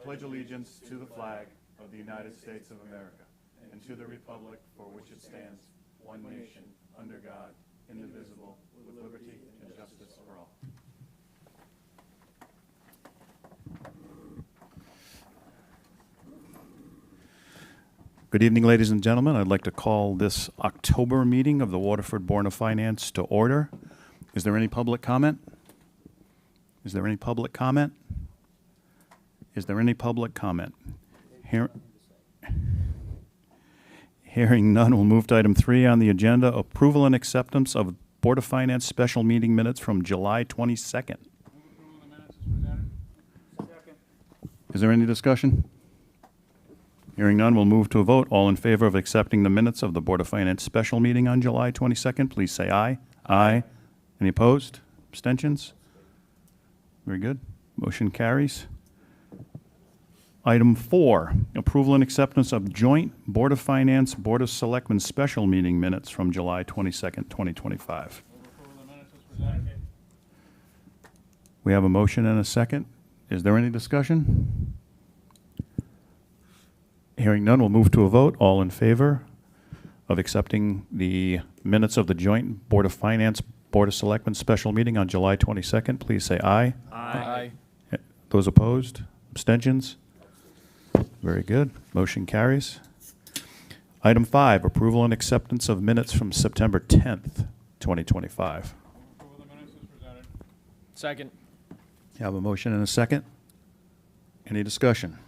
pledge allegiance to the flag of the United States of America and to the republic for which it stands, one nation, under God, indivisible, with liberty and justice for all. Good evening, ladies and gentlemen. I'd like to call this October meeting of the Waterford Board of Finance to order. Is there any public comment? Is there any public comment? Is there any public comment? Hearing none, we'll move to item 3 on the agenda, approval and acceptance of Board of Finance special meeting minutes from July 22nd. Is there any discussion? Hearing none, we'll move to a vote. All in favor of accepting the minutes of the Board of Finance special meeting on July 22nd, please say aye. Aye. Any opposed? Abstentions? Very good. Motion carries. Item 4, approval and acceptance of joint Board of Finance, Board of Selectmen special meeting minutes from July 22nd, 2025. We have a motion and a second. Is there any discussion? Hearing none, we'll move to a vote. All in favor of accepting the minutes of the joint Board of Finance, Board of Selectmen special meeting on July 22nd, please say aye. Aye. Those opposed? Abstentions? Very good. Motion carries. Item 5, approval and acceptance of minutes from September 10th, 2025. Second. You have a motion and a second. Any discussion?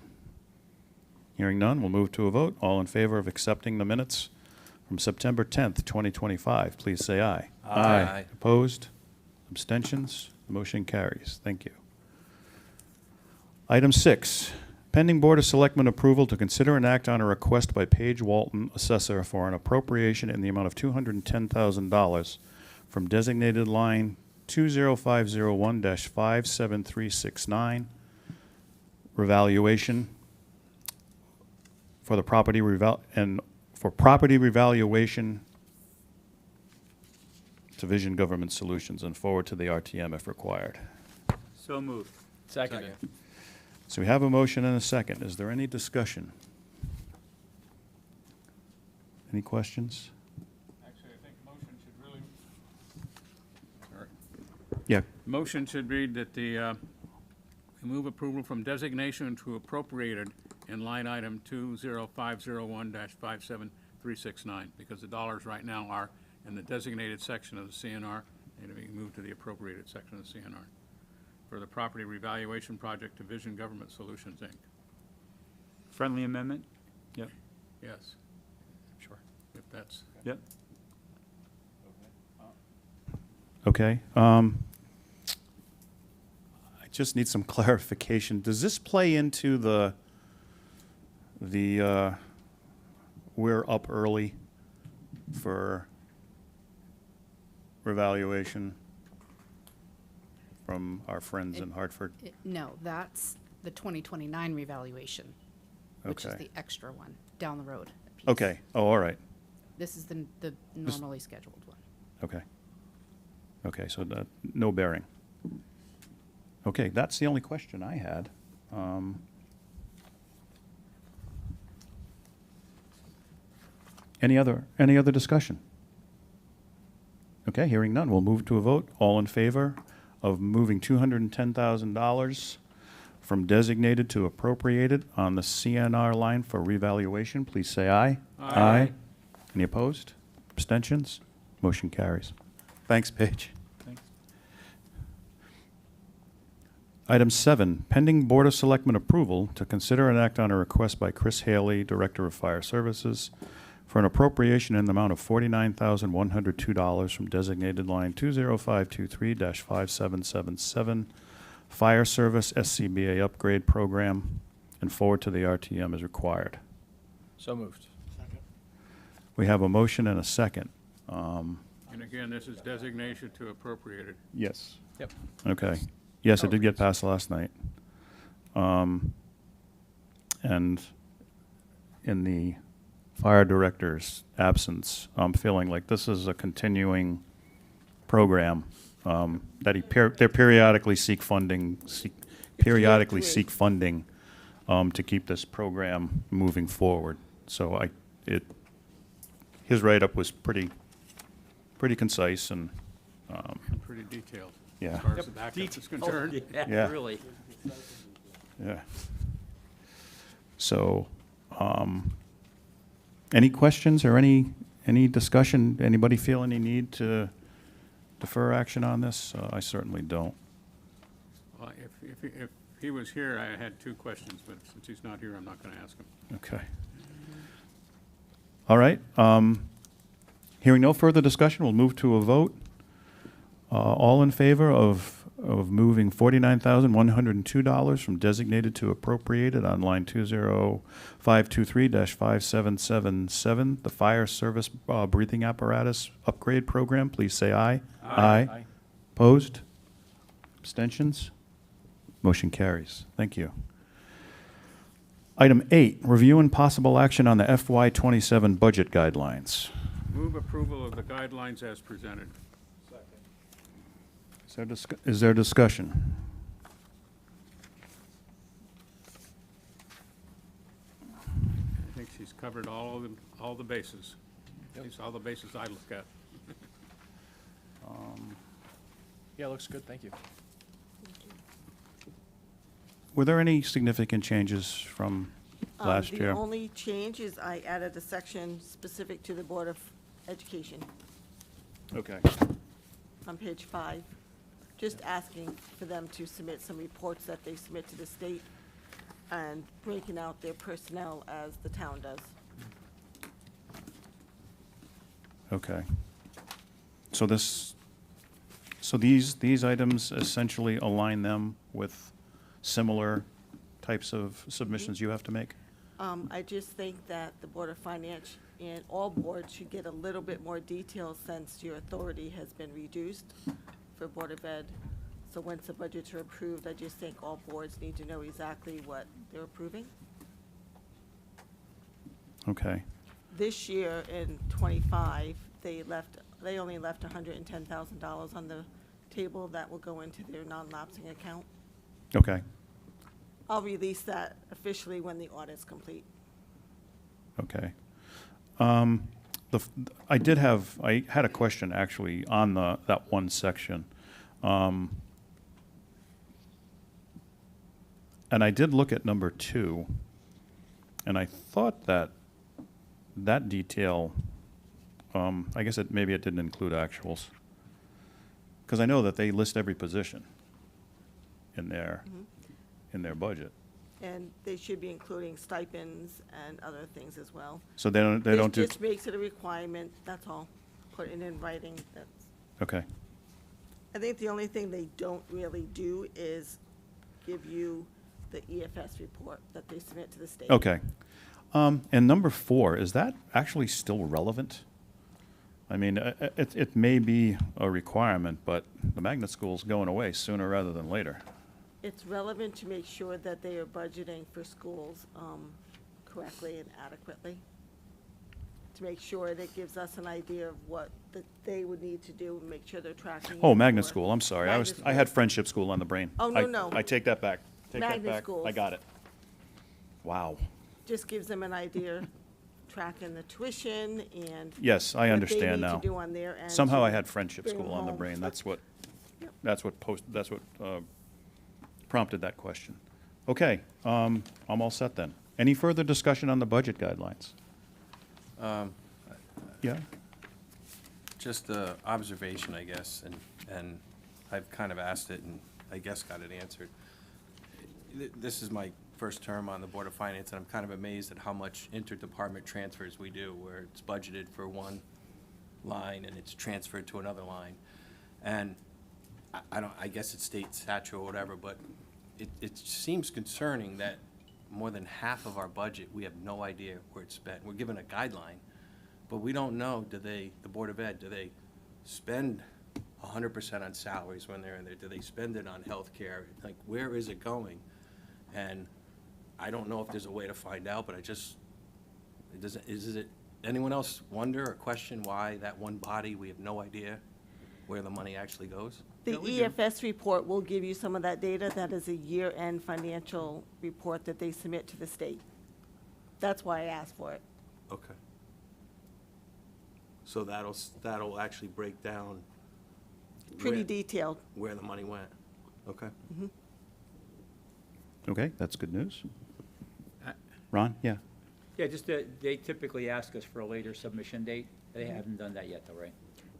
Hearing none, we'll move to a vote. All in favor of accepting the minutes from September 10th, 2025, please say aye. Aye. Opposed? Abstentions? The motion carries. Thank you. Item 6, pending Board of Selectmen approval to consider and act on a request by Paige Walton, assessor, for an appropriation in the amount of $210,000 from designated line 20501-57369, revaluation for the property property revaluation to Vision Government Solutions, and forward to the RTM if required. So moved. Second. So we have a motion and a second. Is there any discussion? Any questions? Actually, I think motion should really. Sorry. Yeah. Motion should read that we move approval from designation to appropriated in line item 20501-57369, because the dollars right now are in the designated section of the CNR, and to be moved to the appropriated section of the CNR for the property revaluation project to Vision Government Solutions, Inc. Friendly amendment? Yep. Yes, Sure. if that's. Yep. Okay. I just need some clarification. Does this play into the we're up early for revaluation from our friends in Hartford? No, that's the 2029 revaluation, which is Okay. the extra one down the road. a piece. Okay. Oh, all right. This is the normally scheduled one. Okay. Okay, so no bearing. Okay, that's the only question I had. Any other discussion? Okay, hearing none, we'll move to a vote. All in favor of moving $210,000 from designated to appropriated on the CNR line for revaluation, please say aye. Aye. Any opposed? Abstentions? Motion carries. Thanks, Paige. Thanks. Item 7, pending Board of Selectmen approval to consider and act on a request by Chris Haley, Director of Fire Services, for an appropriation in the amount of $49,102 from designated line 20523-5777 Fire Service SCBA Upgrade Program, and forward to the RTM as required. So moved. We have a motion and a second. And again, this is designation to appropriated. Yes. Yep. Okay. Yes, it did get passed last night. And in the fire director's absence, I'm feeling like this is a continuing program that they periodically seek funding, to keep this program moving forward. So his write-up was pretty concise and, And pretty detailed. Yeah. As far as the backup is concerned. Yeah. Really. yeah. So, any questions or any discussion? Anybody feel any need to defer action on this? I certainly don't. Well, if he was here, I had two questions, but since he's not here, I'm not going to ask him. Okay. All right. Hearing no further discussion, we'll move to a vote. All in favor of moving $49,102 from designated to appropriated on line 20523-5777, the fire service breathing apparatus upgrade program, please say aye. Aye. Opposed? Abstentions? Motion carries. Thank you. Item 8, review and possible action on the FY27 budget guidelines. Move approval of the guidelines as presented. Is there discussion? I think she's covered all the bases. At least all the bases I look at. Yeah, looks good, thank you. Were there any significant changes from last year? The only change is I added a section specific to the Board of Education Okay. on page 5, just asking for them to submit some reports that they submit to the state and breaking out their personnel as the town does. Okay. So these items essentially align them with similar types of submissions you have to make? I just think that the Board of Finance and all boards should get a little bit more detail since your authority has been reduced for Board of Ed. So once the budgets are approved, I just think all boards need to know exactly what they're approving. Okay. This year in '25, they only left $110,000 on the table that will go into their non-lapsing account. Okay. I'll release that officially when the audit's complete. Okay. I had a question actually on that one section. And I did look at number 2, and I thought that detail, I guess maybe it didn't include actuals. Because I know that they list every position in their budget. And they should be including stipends and other things as well. So they don't do. This just makes it a requirement, that's all. Put it in writing, that's. Okay. I think the only thing they don't really do is give you the EFS report that they submit to the state. Okay. And number 4, is that actually still relevant? I mean, it may be a requirement, but the magnet school's going away sooner rather than later. It's relevant to make sure that they are budgeting for schools correctly and adequately. To make sure that it gives us an idea of what they would need to do and make sure they're tracking. Oh, it magnet for- school, I'm sorry. Magnet I had school. friendship school on the brain. Oh, no. I take that back. Magnet schools. I got it. Wow. Just gives them an idea, tracking the tuition and. Yes, I what they understand need now. to do on their end. Somehow to I had friendship bring school on the home. brain. That's what Yep. prompted that question. Okay, I'm all set then. Any further discussion on the budget guidelines? Yeah? Just a observation, I guess, and I've kind of asked it and I guess got it answered. This is my first term on the Board of Finance, and I'm kind of amazed at how much interdepartment transfers we do, where it's budgeted for one line and it's transferred to another line. And I guess it's state statute or whatever, but it seems concerning that more than half of our budget, we have no idea where it's spent. We're given a guideline, but we don't know, the Board of Ed, do they spend 100% on salaries when they're in there? Do they spend it on health care? Like, where is it going? And I don't know if there's a way to find out, but is it, anyone else wonder or question why that one body, we have no idea where the money actually goes? The Yeah, we do. EFS report will give you some of that data. That is a year-end financial report that they submit to the state. That's why I asked for it. Okay. So that'll actually break down Pretty where- detailed. where the money went. Okay. Okay, that's good news. Uh, Ron? Yeah. Yeah, just, they typically ask us for a later submission date. They haven't done that yet, though, right?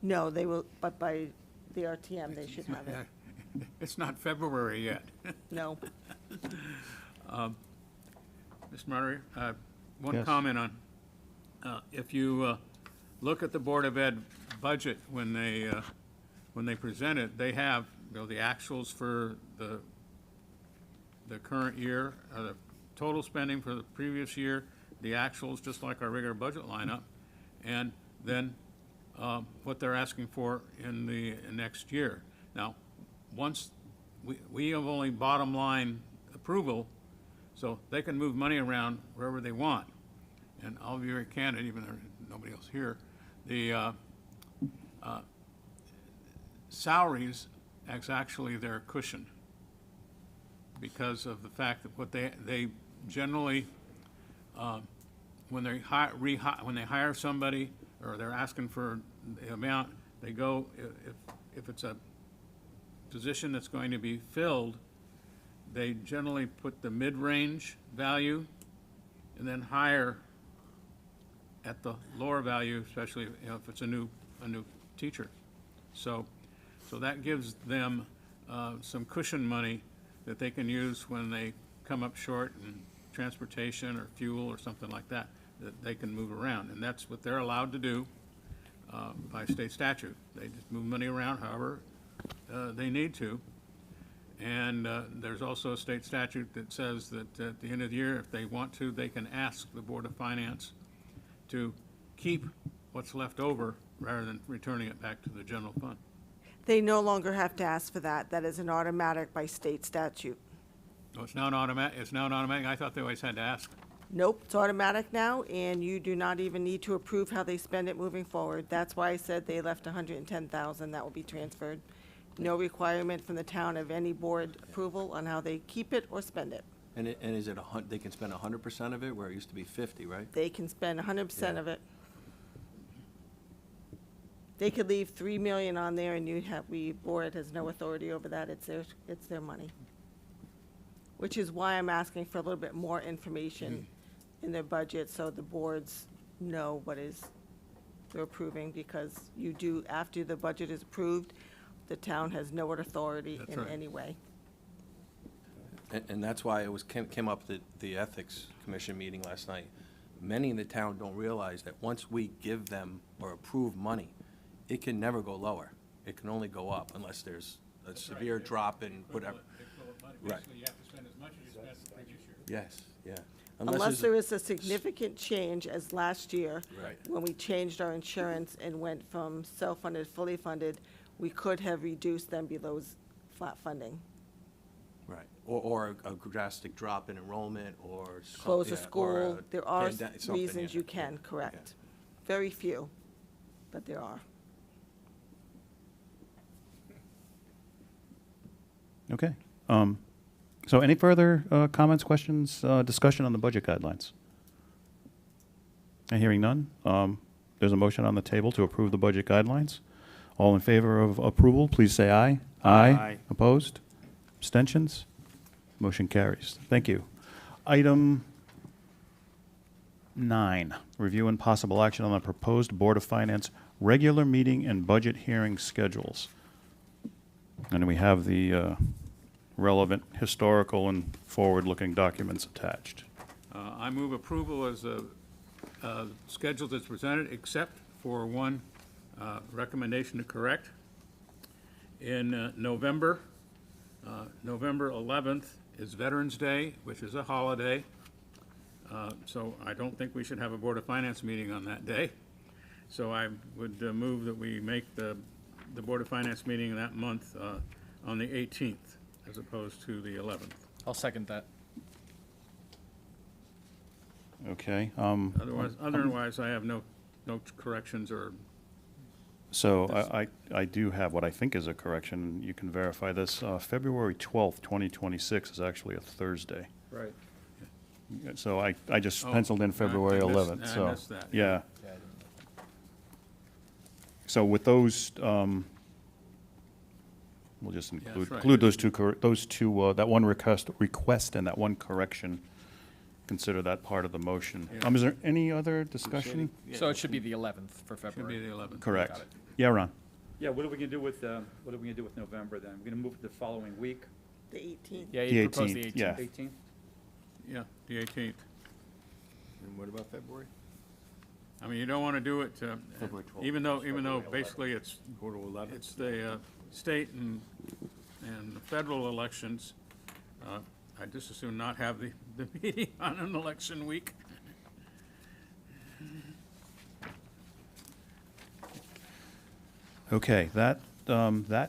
No, they will, but by the RTM, they should have it. It's not February yet. No. Mr. Moderator, one Yes. comment on, if you look at the Board of Ed budget, when they present it, they have, the actuals for the current year, the total spending for the previous year, the actuals, just like our regular budget lineup, and then what they're asking for in the next year. Now, once, we have only bottom line approval, so they can move money around wherever they want. And I'll be very candid, even though nobody else here, the salaries is actually their cushion, because of the fact that what they generally, when they hire somebody, or they're asking for the amount, they go, if it's a position that's going to be filled, they generally put the mid-range value and then hire at the lower value, especially, if it's a new teacher. So that gives them some cushion money that they can use when they come up short in transportation or fuel or something like that, that they can move around. And that's what they're allowed to do by state statute. They just move money around however they need to. And there's also a state statute that says that at the end of the year, if they want to, they can ask the Board of Finance to keep what's left over rather than returning it back to the general fund. They no longer have to ask for that. That is an automatic by state statute. Oh, it's now an automatic, I thought they always had to ask. Nope, it's automatic now, and you do not even need to approve how they spend it moving forward. That's why I said they left $110,000, that will be transferred. No requirement from the town of any board approval on how they keep it or spend it. And is it they can spend 100% of it, where it used to be 50, right? They can spend 100% Yeah. of it. They could leave 3 million on there and board has no authority over that. It's their money. Which is why I'm asking for a little bit more information in their budget, so the boards know what they're approving, because you do, after the budget is approved, the town has no authority That's in right. any way. And that's why came up at the Ethics Commission meeting last night. Many in the town don't realize that once we give them or approve money, it can never go lower. It can only go up unless there's a severe drop in whatever. Right. Basically, you have to spend as much as you spent the previous year. Yes, yeah. Unless there is a significant change, as last year, Right. when we changed our insurance and went from self-funded, fully funded, we could have reduced them below flat funding. Right, or a drastic drop in enrollment, or. Close a yeah, or school, there are something, reasons yeah. you can, correct. Very few, but there are. Okay. So any further comments, questions, discussion on the budget guidelines? Hearing none, there's a motion on the table to approve the budget guidelines. All in favor of approval, please say aye. Aye. Opposed? Abstentions? Motion carries. Thank you. Item 9, review and possible action on the proposed Board of Finance regular meeting and budget hearing schedules. And we have the relevant historical and forward-looking documents attached. I move approval as the schedule that's presented, except for one recommendation to correct. In November 11th is Veterans Day, which is a holiday. So I don't think we should have a Board of Finance meeting on that day. So I would move that we make the Board of Finance meeting that month on the 18th, as opposed to the 11th. I'll second that. Okay. Otherwise, I have no corrections or So I do have what I think is a correction. You can verify this. February 12th, 2026 is actually a Thursday. Right. So I just Oh, penciled in I February missed- 11th, I so. missed that, Yeah. yeah. So with those, we'll just that's include, right. include those two, that one request and that one correction. Consider that part of the motion. Yeah. Is there any other discussion? So it should be the 11th for Should be February. the 11th. Correct. Got it. Yeah, Ron? Yeah, what are we gonna do with, November then? We're gonna move it the following week, The 18th. Yeah, The you proposed the 18th, 18th. yeah. 18th? Yeah, the 18th. And what about February? I mean, you don't want to do it, February 12th. even though basically it's Go to 11? It's the state and the federal elections. I'd just as soon not have the meeting on an election week. Okay, that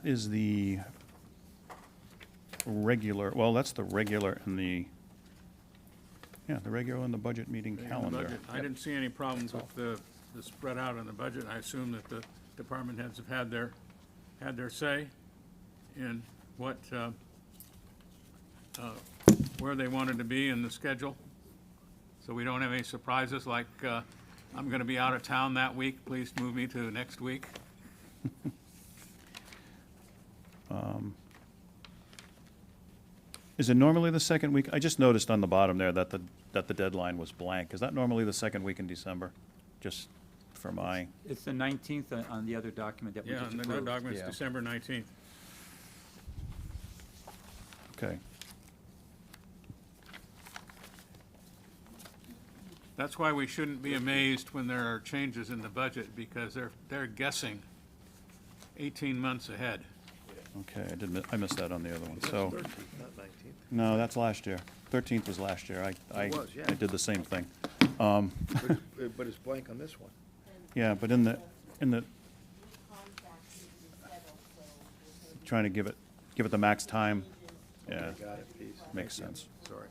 is the regular, well, that's the regular and the regular and the budget meeting The calendar. budget. I didn't see any problems with the spread out on the budget. I assume that the department heads have had their say in what, where they wanted to be in the schedule. So we don't have any surprises like, I'm going to be out of town that week, please move me to next week. Is it normally the second week? I just noticed on the bottom there that the deadline was blank. Is that normally the second week in December? Just for my, It's the 19th on the other document that we Yeah, just and the approved. document's Yeah. December 19th. okay. That's why we shouldn't be amazed when there are changes in the budget, because they're guessing 18 months ahead. Okay, I missed that on the other one, so, 13th, not 19th. no, that's last year. 13th was last year. I It was, yeah. I did the same thing. But it's blank on this one. Yeah, but in the, trying to give it the max time. Yeah, I got it, please. makes sense. Sorry.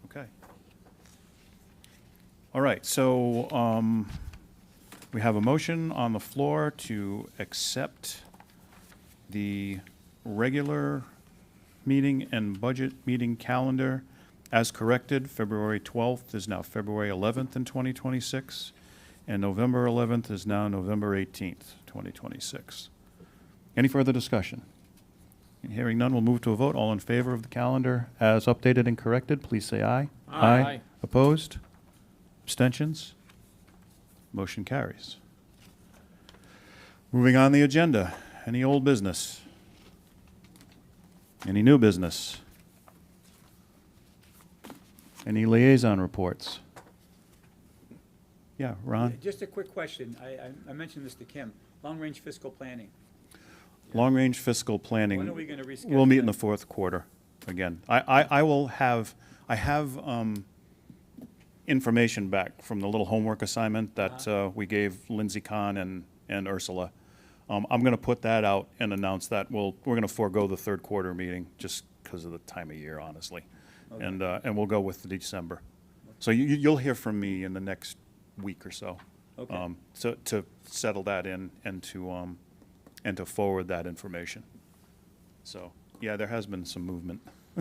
Okay. All right, so we have a motion on the floor to accept the regular meeting and budget meeting calendar as corrected. February 12th is now February 11th in 2026, and November 11th is now November 18th, 2026. Any further discussion? Hearing none, we'll move to a vote. All in favor of the calendar as updated and corrected, please say aye. Aye. Opposed? Abstentions? Motion carries. Moving on the agenda, any old business? Any new business? Any liaison reports? Yeah, Ron? Just a quick question. I mentioned this to Kim. Long-range fiscal planning. Long-range fiscal planning. When are we gonna reschedule We'll meet in that? the fourth quarter again. I have information back from the little homework assignment that we gave Lindsay Kahn and Ursula. I'm gonna put that out and announce that we're gonna forego the third quarter meeting just because of the time of year, honestly. Okay. And we'll go with the December. So you'll hear from me in the next week or so. Okay. So to settle that in and to forward that information. So, yeah, there has been some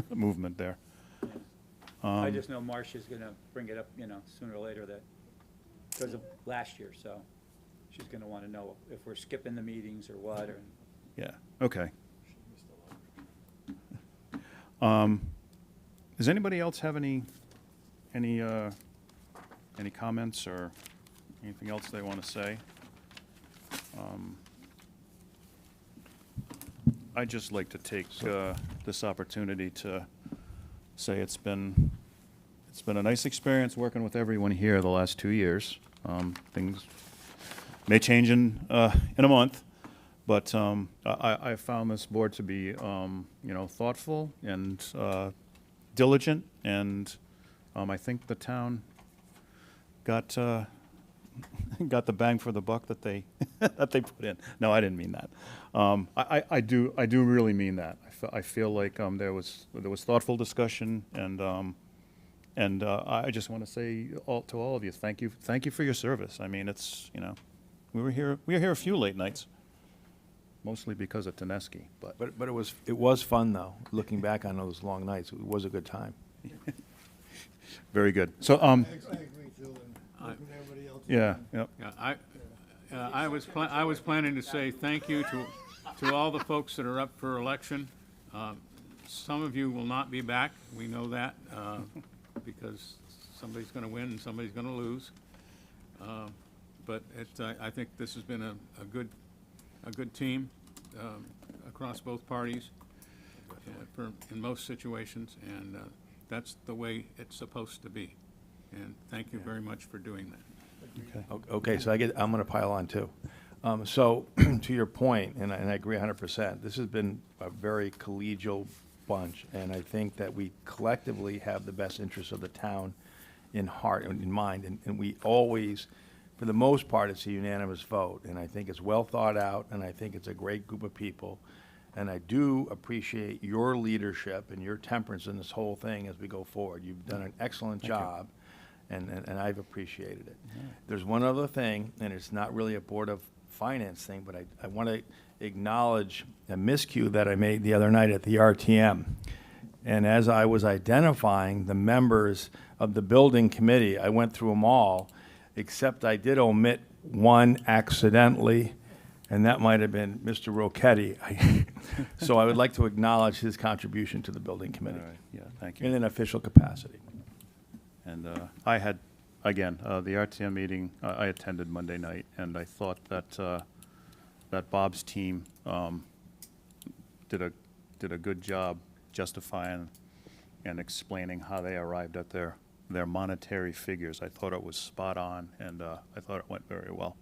movement there. I just know Marcia's gonna bring it up, sooner or later that, because of last year, so she's gonna wanna know if we're skipping the meetings or what, or, Yeah, okay. Does anybody else have any comments or anything else they want to say? I'd just like to take this opportunity to say it's been a nice experience working with everyone here the last 2 years. Things may change in a month, but I found this board to be thoughtful and diligent, and I think the town got got the bang for the buck that they that they put in. No, I didn't mean that. I do really mean that. I feel like there was thoughtful discussion, and And I just want to say to all of you, thank you for your service. I mean, it's, you know, we were here a few late nights, mostly because of Teneski, but But it was fun, though, looking back on those long nights. It was a good time. very good. So, I agree, Phil, and looking at everybody else. yeah, yeah. Yeah, I was planning to say thank you to all the folks that are up for election. Some of you will not be back, we know that, because somebody's gonna win and somebody's gonna lose. But I think this has been a good team, across both parties, in most situations, and, that's the way it's supposed to be. And thank you very much for doing that. Okay, so I'm going to pile on, too. So, to your point, and I agree 100%, this has been a very collegial bunch, and I think that we collectively have the best interests of the town in heart and in mind, and we always, for the most part, it's a unanimous vote, and I think it's well thought out, and I think it's a great group of people, and I do appreciate your leadership and your temperance in this whole thing as we go forward. You've done an excellent job, and I've appreciated it. There's one other thing, and it's not really a Board of Finance thing, but I want to acknowledge a miscue that I made the other night at the RTM. And as I was identifying the members of the building committee, I went through them all, except I did omit one accidentally, and that might have been Mr. Rocchetti. So I would like to acknowledge his contribution to the building committee All right, yeah, thank you. in an official capacity. And I had, again, the RTM meeting, I attended Monday night, and I thought that Bob's team did a good job justifying and explaining how they arrived at their monetary figures. I thought it was spot on, and I thought it went very well.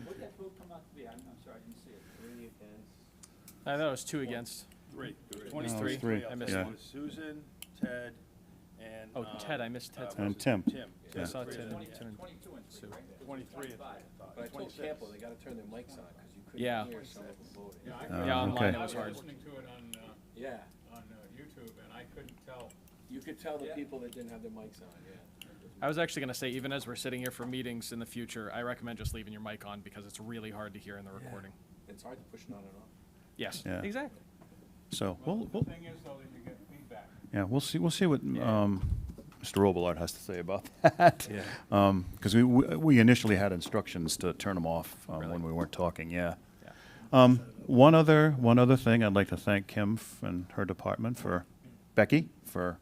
What did that vote come out to be? I'm sorry, I didn't see it. I thought it was 2 against. Three. No, it was 23. three. I missed Yeah. one. Susan, Ted, and. Oh, Ted, I missed Ted's. And Tim. I Yeah. saw Tim and 22 and 3, right? 23. But I told Campo, they gotta turn their mics on, because you couldn't Yeah. hear some of them voting. Yeah, online okay. it was hard. Listening to it Yeah, on YouTube, and I couldn't tell. you could tell the people that didn't have their mics on, yeah. I was actually going to say, even as we're sitting here for meetings in the future, I recommend just leaving your mic on because it's really hard to hear in the recording. It's hard to push it on and off. Yes, Yeah. exactly. So, The thing is, though, that you get feedback. yeah, we'll see what Mr. Robillard has to say about that. Yeah. Because we initially had instructions to turn them off when we weren't talking, yeah. Yeah. One other thing, I'd like to thank Kim and her department Becky, for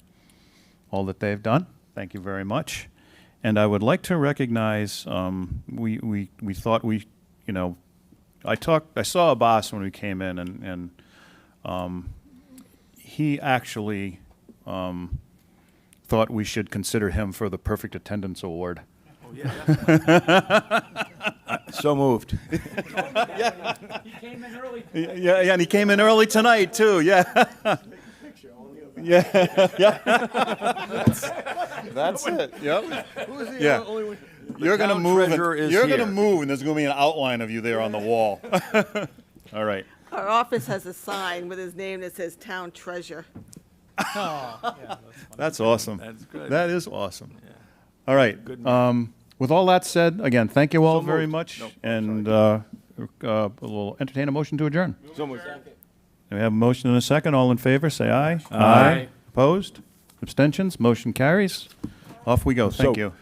all that they've done. Thank you very much. And I would like to recognize, we thought I saw Abbas when we came in, and he actually thought we should consider him for the Perfect Attendance Award. Oh, yeah. So moved. He came in early. Yeah, and he came in early tonight, too, yeah. Yeah, yeah. That's it, yep. Yeah. You're gonna town move, treasurer is you're gonna here. move, and there's gonna be an outline of you there on the wall. All right. Our office has a sign with his name that says Town Treasure. That's awesome. That's good. That is awesome. Yeah. All right. Good With all that said, again, thank you all So very moved. much, Nope, and we'll entertain a motion to adjourn. So moved. We have a motion and a second. All in favor, say aye. Aye. Opposed? Abstentions? Motion carries. Off we go. Thank So, you.